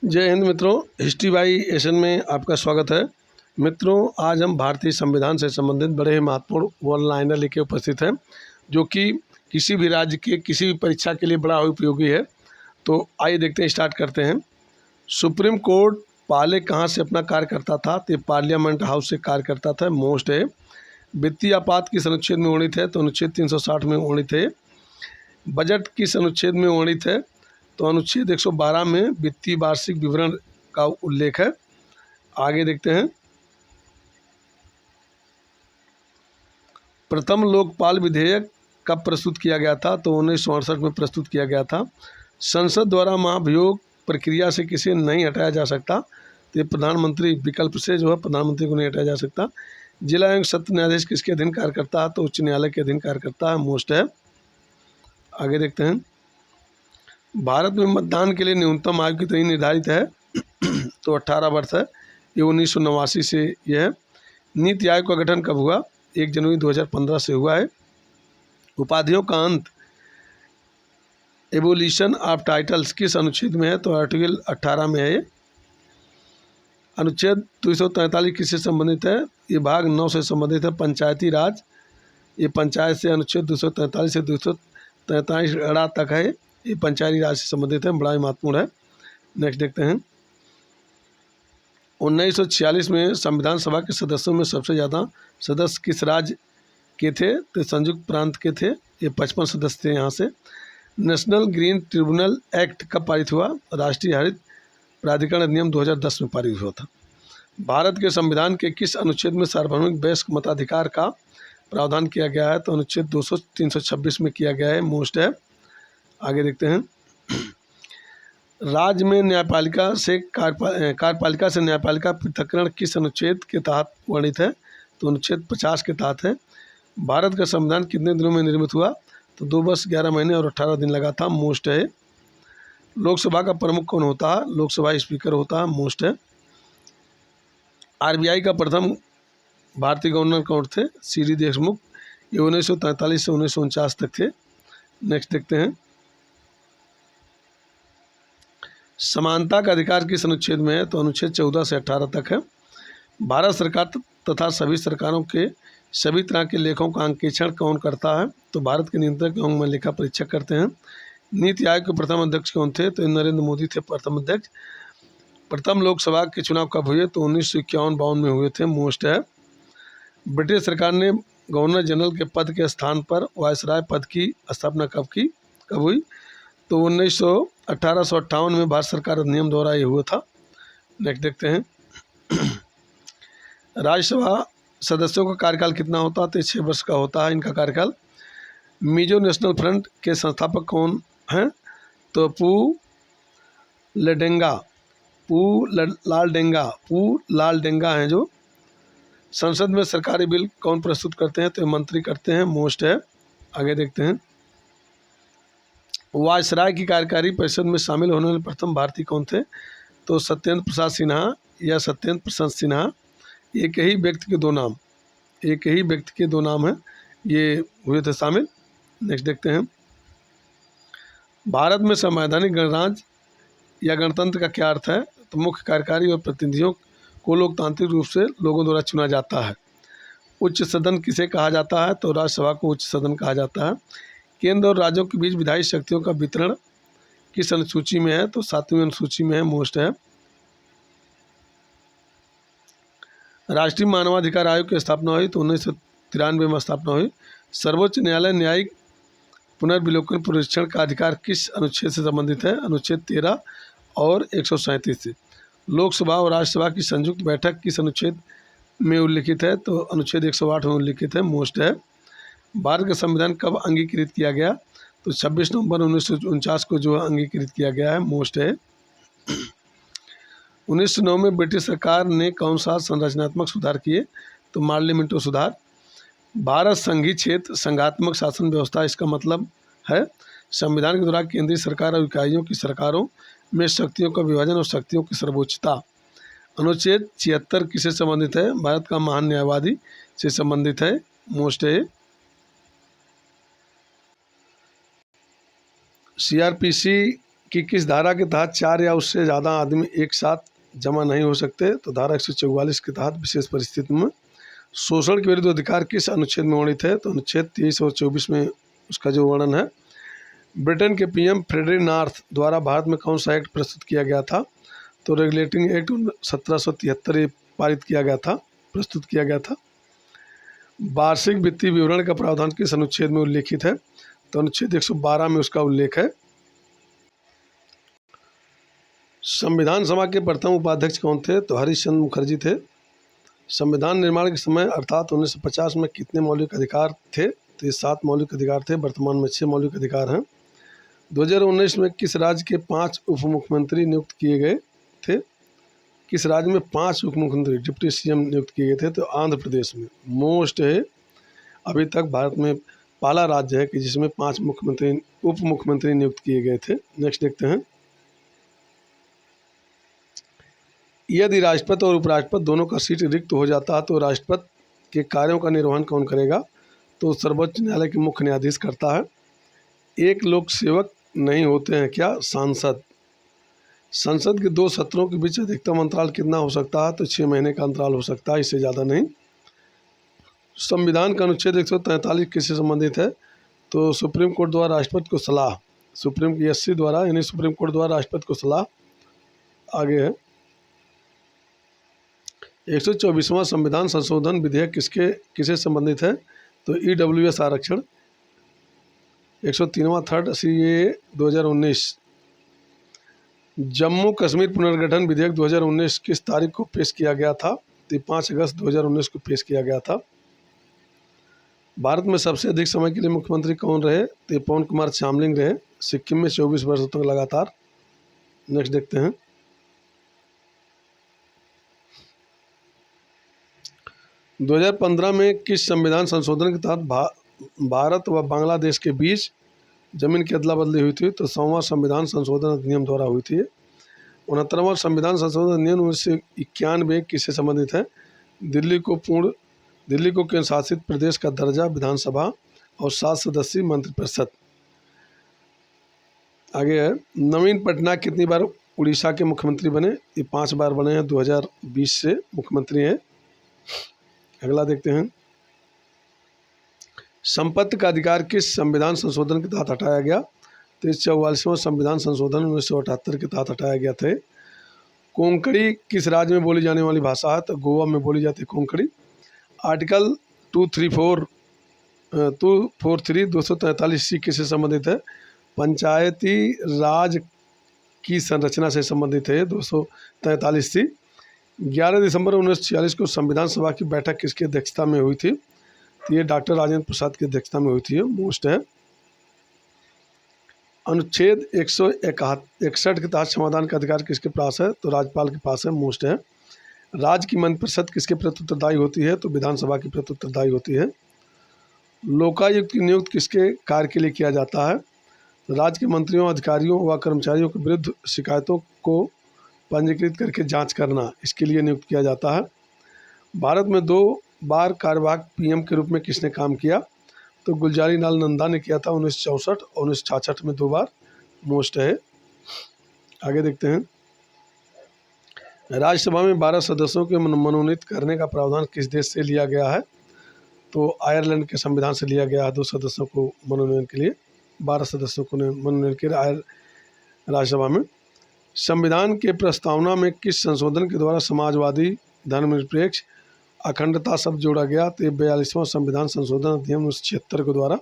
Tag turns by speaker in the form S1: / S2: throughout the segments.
S1: जय हिंद मित्रों, history by एशन में आपका स्वागत है। मित्रों, आज हम भारतीय संविधान से संबंधित बड़े ही महत्वपूर्ण वन लाइनर लेके उपस्थित हैं, जो कि किसी भी राज्य के किसी भी परीक्षा के लिए बड़ा उपयोगी है। तो आइए देखते हैं, स्टार्ट करते हैं। सुप्रीम कोर्ट पहले कहाँ से अपना कार्य करता था? तो पार्लियामेंट हाउस से कार्य करता था। मोस्ट है। वित्तीय आपात किस अनुच्छेद में वर्णित है? तो अनुच्छेद 360 में वर्णित है। बजट किस अनुच्छेद में वर्णित है? तो अनुच्छेद 112 में वित्तीय वार्षिक विवरण का उल्लेख है। आगे देखते हैं। प्रथम लोकपाल विधेयक कब प्रस्तुत किया गया था? तो 1968 में प्रस्तुत किया गया था। संसद द्वारा महाभियोग प्रक्रिया से किसे नहीं हटाया जा सकता? तो प्रधानमंत्री विकल्प से जो है प्रधानमंत्री को नहीं हटाया जा सकता। जिला एवं सत्र न्यायाधीश किसके अधीन कार्य करता है? तो उच्च न्यायालय के अधीन कार्य करता है। मोस्ट है। आगे देखते हैं। भारत में मतदान के लिए न्यूनतम आयु कितनी निर्धारित है? तो 18 वर्ष है। ये 1989 से यह है। नीति आयोग का गठन कब हुआ? 1 जनवरी 2015 से हुआ है। उपाधियों का अंत एबोलिशन ऑफ टाइटल्स किस अनुच्छेद में है? तो आर्टिकल 18 में है। ये अनुच्छेद 243 किससे संबंधित है? ये भाग 9 से संबंधित है, पंचायती राज। ये पंचायत से अनुच्छेद 243 से 243 अड़ा तक है। ये पंचायती राज से संबंधित है, बड़ा ही महत्वपूर्ण है। नेक्स्ट देखते हैं। 1946 में संविधान सभा के सदस्यों में सबसे ज़्यादा सदस्य किस राज्य के थे? तो संयुक्त प्रांत के थे। ये 55 सदस्य थे यहाँ से। नेशनल ग्रीन ट्रिब्यूनल एक्ट कब पारित हुआ? राष्ट्रीय हरित प्राधिकरण अधिनियम 2010 में पारित हुआ था। भारत के संविधान के किस अनुच्छेद में सार्वभौमिक वयस्क मताधिकार का प्रावधान किया गया है? तो अनुच्छेद 326 में किया गया है। मोस्ट है। आगे देखते हैं। राज्य में न्यायपालिका से कार्यपालिका से न्यायपालिका पृथक्करण किस अनुच्छेद के तहत वर्णित है? तो अनुच्छेद 50 के तहत है। भारत का संविधान कितने दिनों में निर्मित हुआ? तो 2 वर्ष 11 महीने और 18 दिन लगा था। मोस्ट है। लोकसभा का प्रमुख कौन होता है? लोकसभा स्पीकर होता है। मोस्ट है। आरबीआई का प्रथम भारतीय गवर्नर कौन थे? सीडी देशमुख। ये 1943 से 1949 तक थे। नेक्स्ट देखते हैं। समानता का अधिकार किस अनुच्छेद में है? तो अनुच्छेद 14 से 18 तक है। भारत सरकार तथा सभी सरकारों के सभी तरह के लेखों का अंकेक्षण कौन करता है? तो भारत के नियंत्रक एवं लेखा परीक्षक करते हैं। नीति आयोग के प्रथम अध्यक्ष कौन थे? तो नरेंद्र मोदी थे प्रथम अध्यक्ष। प्रथम लोकसभा के चुनाव कब हुए? तो 1951-52 में हुए थे। मोस्ट है। ब्रिटिश सरकार ने गवर्नर जनरल के पद के स्थान पर वायसराय पद की स्थापना कब हुई? तो 1858 में भारत सरकार अधिनियम द्वारा ये हुआ था। नेक्स्ट देखते हैं। राज्यसभा सदस्यों का कार्यकाल कितना होता है? तो 6 वर्ष का होता है इनका कार्यकाल। मिजो नेशनल फ्रंट के संस्थापक कौन हैं? तो पू लाल डेंगा हैं। जो संसद में सरकारी बिल कौन प्रस्तुत करते हैं? तो मंत्री करते हैं। मोस्ट है। आगे देखते हैं। वायसराय की कार्यकारी परिषद में शामिल होने वाले प्रथम भारतीय कौन थे? तो सत्येंद्र प्रसाद सिन्हा या सत्येंद्र प्रसाद सिन्हा। एक ही व्यक्ति के दो नाम हैं, ये हुए थे शामिल। नेक्स्ट देखते हैं। भारत में संवैधानिक गणराज्य या गणतंत्र का क्या अर्थ है? तो मुख्य कार्यकारी और प्रतिनिधियों को लोकतांत्रिक रूप से लोगों द्वारा चुना जाता है। उच्च सदन किसे कहा जाता है? तो राज्यसभा को उच्च सदन कहा जाता है। केंद्र और राज्यों के बीच विधायी शक्तियों का वितरण किस अनुसूची में है? तो 7वीं अनुसूची में है। मोस्ट है। राष्ट्रीय मानवाधिकार आयोग की स्थापना हुई तो 1993 में स्थापना हुई। सर्वोच्च न्यायालय न्यायिक पुनर्विलोकन पुनरीक्षण का अधिकार किस अनुच्छेद से संबंधित है? अनुच्छेद 13 और 137 से। लोकसभा और राज्यसभा की संयुक्त बैठक किस अनुच्छेद में उल्लिखित है? तो अनुच्छेद 108 में उल्लिखित है। मोस्ट है। भारत का संविधान कब अंगीकृत किया गया? तो 26 नवंबर 1949 को जो अंगीकृत किया गया है। मोस्ट है। 1909 में ब्रिटिश सरकार ने कौन सा संरचनात्मक सुधार किए? तो मार्लिमेंटो सुधार। भारत संघीय क्षेत्र संघात्मक शासन व्यवस्था, इसका मतलब है संविधान के द्वारा केंद्रीय सरकार और इकाइयों की सरकारों में शक्तियों का विभाजन और शक्तियों की सर्वोच्चता। अनुच्छेद 76 किससे संबंधित है? भारत का महान न्यायवादी से संबंधित है। मोस्ट है। सीआरपीसी कि किस धारा के तहत 4 या उससे ज़्यादा आदमी एक साथ जमा नहीं हो सकते? तो धारा 144 के तहत विशेष परिस्थिति में शोषण के विरुद्ध अधिकार किस अनुच्छेद में वर्णित है? तो अनुच्छेद 23 और 24 में उसका जो वर्णन है। ब्रिटेन के पीएम फ्रेडरिक नॉर्थ द्वारा भारत में कौन सा एक्ट प्रस्तुत किया गया था? तो रेगुलेटिंग एक्ट 1773 पारित किया गया था, प्रस्तुत किया गया था। वार्षिक वित्तीय विवरण का प्रावधान किस अनुच्छेद में उल्लेखित है? तो अनुच्छेद 112 में उसका उल्लेख है। संविधान सभा के प्रथम उपाध्यक्ष कौन थे? तो हरिश्चंद्र मुखर्जी थे। संविधान निर्माण के समय अर्थात 1950 में कितने मौलिक अधिकार थे? तो ये 7 मौलिक अधिकार थे, वर्तमान में 6 मौलिक अधिकार हैं। 2019 में किस राज्य के 5 उप मुख्यमंत्री नियुक्त किए गए थे? किस राज्य में 5 उप मुख्यमंत्री डिप्टी सीएम नियुक्त किए गए थे? तो आंध्र प्रदेश में। मोस्ट है, अभी तक भारत में पहला राज्य है कि जिसमें 5 मुख्यमंत्री उप मुख्यमंत्री नियुक्त किए गए थे। नेक्स्ट देखते हैं। यदि राष्ट्रपति और उपराष्ट्रपति दोनों का सीट रिक्त हो जाता है तो राष्ट्रपति के कार्यों का निर्वहन कौन करेगा? तो सर्वोच्च न्यायालय के मुख्य न्यायाधीश करता है। एक लोक सेवक नहीं होते हैं क्या? सांसद। संसद के 2 सत्रों के बीच अधिकतम अंतराल कितना हो सकता है? तो 6 महीने का अंतराल हो सकता है, इससे ज़्यादा नहीं। संविधान का अनुच्छेद 143 किससे संबंधित है? तो सुप्रीम कोर्ट द्वारा राष्ट्रपति को सलाह, सुप्रीम एससी द्वारा यानी सुप्रीम कोर्ट द्वारा राष्ट्रपति को सलाह। आगे है 124वां संविधान संशोधन विधेयक किसे संबंधित है? तो EWS आरक्षण। 103वां थर्ड CAA 2019। जम्मू कश्मीर पुनर्गठन विधेयक 2019 किस तारीख को पेश किया गया था? तो 5 अगस्त 2019 को पेश किया गया था। भारत में सबसे अधिक समय के लिए मुख्यमंत्री कौन रहे? तो पवन कुमार चामलिंग रहे, सिक्किम में 24 वर्षों तक लगातार। नेक्स्ट देखते हैं। दो 2015 में किस संविधान संशोधन के तहत भारत व बांग्लादेश के बीच जमीन की अदला बदली हुई थी? तो 100वां संविधान संशोधन अधिनियम द्वारा हुई थी। 69वां संविधान संशोधन अधिनियम 1991 किससे संबंधित है? दिल्ली को केंद्र शासित प्रदेश का दर्जा, विधानसभा और 7 सदस्यीय मंत्रिपरिषद। आगे है नवीन पटनायक कितनी बार उड़ीसा के मुख्यमंत्री बने? ये 5 बार बने हैं, 2020 से मुख्यमंत्री हैं। अगला देखते हैं। संपत्ति का अधिकार किस संविधान संशोधन के तहत हटाया गया? तो 44वां संविधान संशोधन 1978 के तहत हटाया गया था। कोंकणी किस राज्य में बोली जाने वाली भाषा है? तो गोवा में बोली जाती है कोंकणी। आर्टिकल 243 किससे संबंधित है? पंचायती राज की संरचना से संबंधित है 243 सी। 11 दिसंबर 1946 को संविधान सभा की बैठक किसकी अध्यक्षता में हुई थी? तो ये डॉक्टर राजेंद्र प्रसाद की अध्यक्षता में हुई थी। मोस्ट है। अनुच्छेद 161 के तहत समाधान का अधिकार किसके पास है? तो राज्यपाल के पास है। मोस्ट है। राज्य की मंत्रिपरिषद किसके प्रति उत्तरदायी होती है? तो विधानसभा की प्रति उत्तरदायी होती है। लोकायुक्त की नियुक्ति किसके कार्य के लिए किया जाता है? राज्य के मंत्रियों, अधिकारियों व कर्मचारियों के विरुद्ध शिकायतों को पंजीकृत करके जांच करना, इसके लिए नियुक्त किया जाता है। भारत में 2 बार कार्यवाहक पीएम के रूप में किसने काम किया? तो गुलजारी लाल नंदा ने किया था 1964 और 1966 में 2 बार। मोस्ट है। आगे देखते हैं। राज्यसभा में 12 सदस्यों के मनोनीत करने का प्रावधान किस देश से लिया गया है? तो आयरलैंड के संविधान से लिया गया है। 2 सदस्यों को मनोनयन के लिए 12 सदस्यों को मनोनयन किया राज्यसभा में। संविधान के प्रस्तावना में किस संशोधन के द्वारा समाजवादी, धर्मनिरपेक्ष, अखंडता शब्द जोड़ा गया? तो 42वां संविधान संशोधन अधिनियम 1976 के द्वारा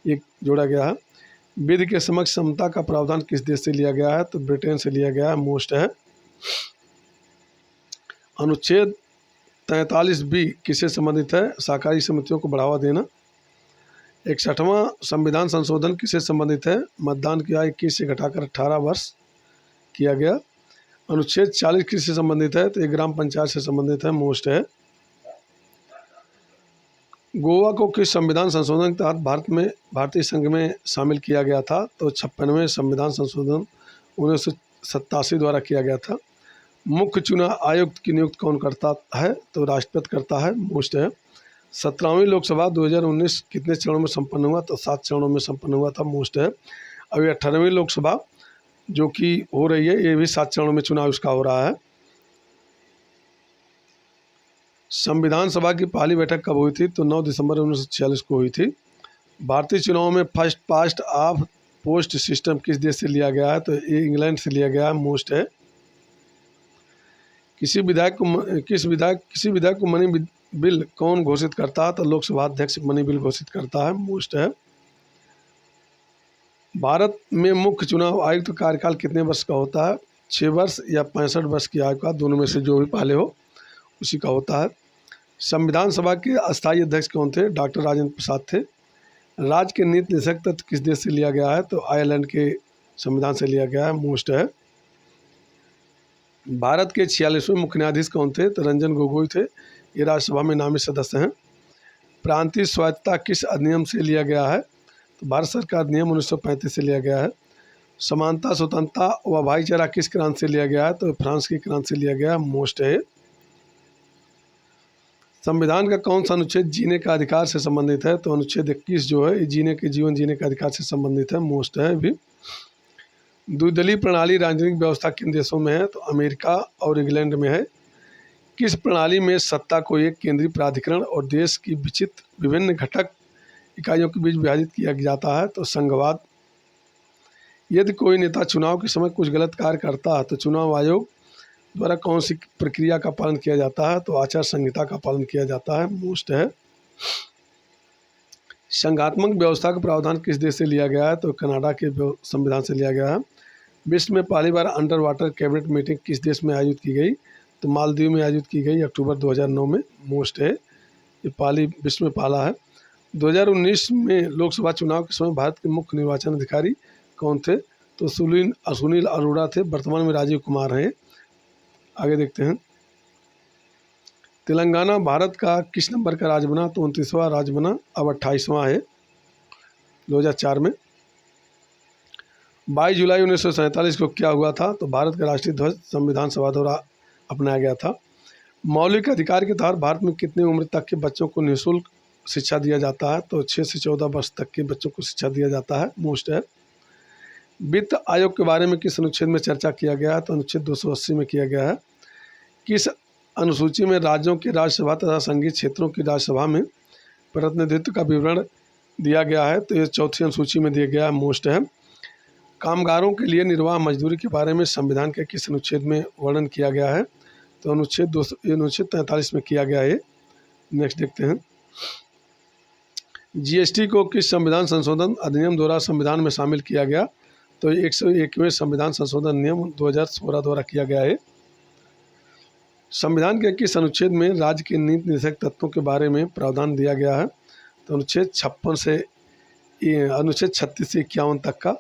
S1: ये जोड़ा गया है। विधि के समक्ष समता का प्रावधान किस देश से लिया गया है? तो ब्रिटेन से लिया गया है। मोस्ट है। अनुच्छेद 43B किससे संबंधित है? सहकारी समितियों को बढ़ावा देना। 61वां संविधान संशोधन किससे संबंधित है? मतदान की आयु 21 से घटाकर 18 वर्ष किया गया। अनुच्छेद 40 किससे संबंधित है? तो ये ग्राम पंचायत से संबंधित है। मोस्ट है। गोवा को किस संविधान संशोधन के तहत भारतीय संघ में शामिल किया गया था? तो 56वें संविधान संशोधन 1987 द्वारा किया गया था। मुख्य चुनाव आयुक्त की नियुक्ति कौन करता है? तो राष्ट्रपति करता है। मोस्ट है। 17वीं लोकसभा 2019 कितने चरणों में संपन्न हुआ? तो 7 चरणों में संपन्न हुआ था। मोस्ट है। अभी 18वीं लोकसभा जो कि हो रही है, ये भी 7 चरणों में चुनाव इसका हो रहा है। संविधान सभा की पहली बैठक कब हुई थी? तो 9 दिसंबर 1946 को हुई थी। भारतीय चुनाव में first past of post system किस देश से लिया गया है? तो ये इंग्लैंड से लिया गया है, मोस्ट है। किसी विधायक को मनी बिल कौन घोषित करता है? तो लोकसभा अध्यक्ष मनी बिल घोषित करता है, मोस्ट है। भारत में मुख्य चुनाव आयुक्त का कार्यकाल कितने वर्ष का होता है? 6 वर्ष या 65 वर्ष की आयु का, दोनों में से जो भी पहले हो उसी का होता है। संविधान सभा के अस्थायी अध्यक्ष कौन थे? डॉक्टर राजेंद्र प्रसाद थे। राज्य के नीति निर्देशक तत्व किस देश से लिया गया है? तो आयरलैंड के संविधान से लिया गया है, मोस्ट है। भारत के 46वें मुख्य न्यायाधीश कौन थे? तो रंजन गोगोई थे। ये राज्यसभा में नामित सदस्य हैं। प्रांतीय स्वायत्तता किस अधिनियम से लिया गया है? तो भारत सरकार अधिनियम 1935 से लिया गया है। समानता, स्वतंत्रता व भाईचारा किस क्रांति से लिया गया है? तो फ्रांस की क्रांति से लिया गया है, मोस्ट है। संविधान का कौन सा अनुच्छेद जीने का अधिकार से संबंधित है? तो अनुच्छेद 21 जो है जीवन जीने का अधिकार से संबंधित है, मोस्ट है भी। द्विदलीय प्रणाली राजनीतिक व्यवस्था किन देशों में है? तो अमेरिका और इंग्लैंड में है। किस प्रणाली में सत्ता को एक केंद्रीय प्राधिकरण और देश की विभिन्न घटक इकाइयों के बीच विभाजित किया जाता है? तो संघवाद। यदि कोई नेता चुनाव के समय कुछ गलत कार्य करता है तो चुनाव आयोग द्वारा कौन सी प्रक्रिया का पालन किया जाता है? तो आचार संहिता का पालन किया जाता है, मोस्ट है। संघात्मक व्यवस्था का प्रावधान किस देश से लिया गया है? तो कनाडा के संविधान से लिया गया है। विश्व में पहली बार अंडर वाटर कैबिनेट मीटिंग किस देश में आयोजित की गई? तो मालदीव में आयोजित की गई, अक्टूबर 2009 में, मोस्ट है। ये पहली विश्व में पहला है। 2019 में लोकसभा चुनाव के समय भारत के मुख्य निर्वाचन अधिकारी कौन थे? तो सुनील अरोड़ा थे। वर्तमान में राजीव कुमार हैं। आगे देखते हैं। तेलंगाना भारत का किस नंबर का राज्य बना? तो 29वां राज्य बना, अब 28वां है 2004 में। 22 जुलाई 1947 को क्या हुआ था? तो भारत का राष्ट्रीय ध्वज संविधान सभा द्वारा अपनाया गया था। मौलिक अधिकार के तहत भारत में कितनी उम्र तक के बच्चों को निःशुल्क शिक्षा दिया जाता है? तो 6 से 14 वर्ष तक के बच्चों को शिक्षा दिया जाता है, मोस्ट है। वित्त आयोग के बारे में किस अनुच्छेद में चर्चा किया गया है? तो अनुच्छेद 280 में किया गया है। किस अनुसूची में राज्यों की राज्यसभा तथा संघीय क्षेत्रों की राज्यसभा में प्रतिनिधित्व का विवरण दिया गया है? तो ये 4थी अनुसूची में दिया गया है, मोस्ट है। कामगारों के लिए निर्वाह मजदूरी के बारे में संविधान के किस अनुच्छेद में वर्णन किया गया है? तो अनुच्छेद 43 में किया गया है। नेक्स्ट देखते हैं। जीएसटी को किस संविधान संशोधन अधिनियम द्वारा संविधान में शामिल किया गया? तो 101वें संविधान संशोधन अधिनियम 2016 द्वारा किया गया है। संविधान के किस अनुच्छेद में राज्य के नीति निर्देशक तत्वों के बारे में प्रावधान दिया गया है? तो अनुच्छेद 36 से 51 तक का।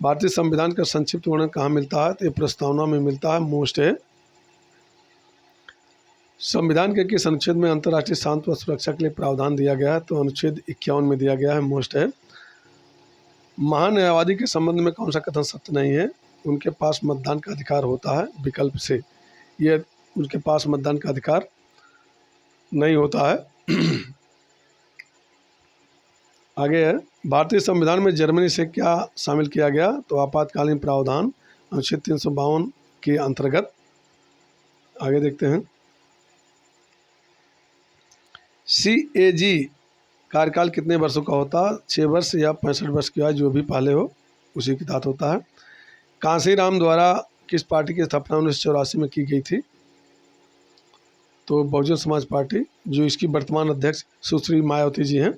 S1: भारतीय संविधान का संक्षिप्त वर्णन कहाँ मिलता है? तो ये प्रस्तावना में मिलता है, मोस्ट है। संविधान के किस अनुच्छेद में अंतर्राष्ट्रीय शांति व सुरक्षा के लिए प्रावधान दिया गया है? तो अनुच्छेद 51 में दिया गया है, मोस्ट है। महान्यायवादी के संबंध में कौन सा कथन सत्य नहीं है? उनके पास मतदान का अधिकार होता है, विकल्प से। ये उनके पास मतदान का अधिकार नहीं होता है। आगे है, भारतीय संविधान में जर्मनी से क्या शामिल किया गया? तो आपातकालीन प्रावधान अनुच्छेद 352 के अंतर्गत। आगे देखते हैं। CAG कार्यकाल कितने वर्षों का होता है? 6 वर्ष या 65 वर्ष की आयु, जो भी पहले हो उसी के तहत होता है। कांशीराम द्वारा किस पार्टी की स्थापना 1984 में की गई थी? तो बहुजन समाज पार्टी, जो इसकी वर्तमान अध्यक्ष सुश्री मायावती जी हैं।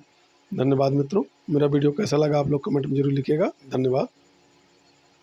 S1: धन्यवाद मित्रों। मेरा वीडियो कैसा लगा आप लोग कमेंट में जरूर लिखिएगा। धन्यवाद।